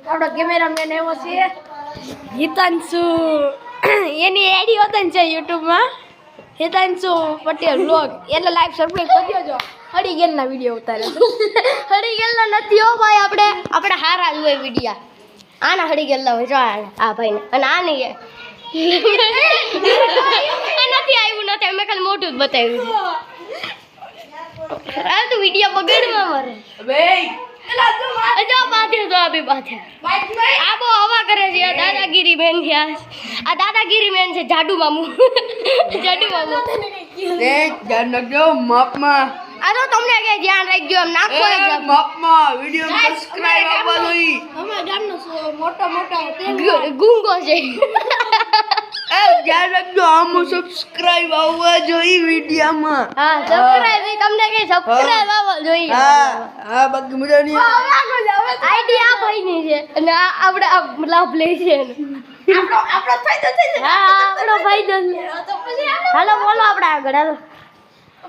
આપણો કેમેરામેન એવો છે હિતાંશુ, એની આઈડી હોતા ને છે યુટ્યુબમાં હિતાંશુ પટેલ વ્લોગ, એટલે લાઈક સબસ્ક્રાઇબ કરી દેજો. હળી ગેલના વિડીયો ઉતારે હળી ગયેલા નથી હો ભાઈ, આપણે હારા જ હોય વિડીયા. આના હળી ગયેલા હોય જો આ ભાઈને, અને આ નહીં નથી આવ્યું નથી, અમે ખાલી મોટું જ બતાવ્યું. આ તો વિડીયો બગાડવા મારે જો બાધે તો અભી બાધે આ બહુ હવા કરે છે. આ દાદાગીરી બેન છે, આ દાદાગીરી બેન છે. જાડુ મામુ જાડુ મામુ ધ્યાન રાખજો માપમાં. આ તો તમને કે ધ્યાન રાખજો એમ નાખો માપમાં વિડિયો સબસ્ક્રાઇબ આવવા જોઈએ. અમારા ગામનો મોટો ગુંગો છે. ધ્યાન રાખજો આમ સબસ્ક્રાઇબ આવવા જોઈએ વિડિયોમાં. હા સબસ્ક્રાઇબ તમને કે સબસ્ક્રાઇબ આવવા જોઈએ. હા બાકી મજા નહીં. આઈડી આ ભાઈની છે અને આ આપણે આ લાભ લે છે. આપણો ફાયદો થઈ જાય. હા આપણો ફાયદો છે. તો પછી હાલો બોલો આપણે આગળ હાલો.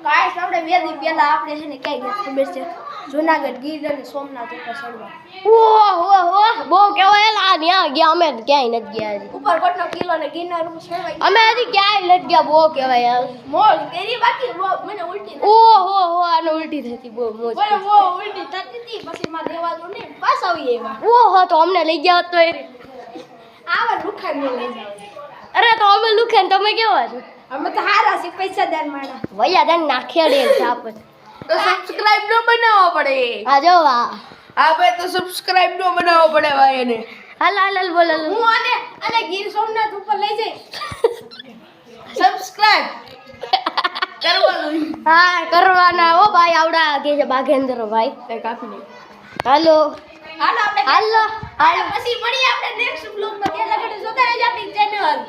ગાઈસ આપણે 2 દી પહેલા આપણે છે ને કઈ ખબર છે જૂનાગઢ ગીર અને સોમનાથ ઉપર ચડવા. ઓહો બહુ કેવાય ન્યા ગયા અમે ક્યાંય નથી ગયા હજી. ઉપરકોટનો કિલ્લો ને ગિરનાર ઉપર ચડવા અમે હજી ક્યાંય નથી ગયા. બહુ કેવાય મોજ તેરી બાકી મને ઉલટી ઓહો આને ઉલટી થતી બહુ મોજ. બોલે વો ઉલટી થતી હતી પછી માં દેવા દો ને પાસ આવી એવા. ઓહો તો અમને લઈ ગયા તો આવા લુખાઈ મે લઈ જાવ. અરે તો અમે લુખે ને તમે કેવા છો? અમે તો હારા છે પૈસાદાર માણા. વૈયા તને નાખેડે છાપ તો સબસ્ક્રાઇબ નો બનાવવો પડે. આ જો વાહ આ ભાઈ તો સબસ્ક્રાઇબ નો બનાવવો પડે ભાઈ એને. હાલ બોલો હું અને ગીર સોમનાથ ઉપર લઈ જઈ સબસ્ક્રાઇબ કરવાનું. હા કરવાના હો ભાઈ. આવડા કે છે બાઘેન્દ્ર ભાઈ. એક આપી દે. હાલો હાલો આપણે હાલો પછી મળીએ આપણે નેક્સ્ટ બ્લોગમાં. ત્યાં લગન જોતા રહેજો આપણી ચેનલ.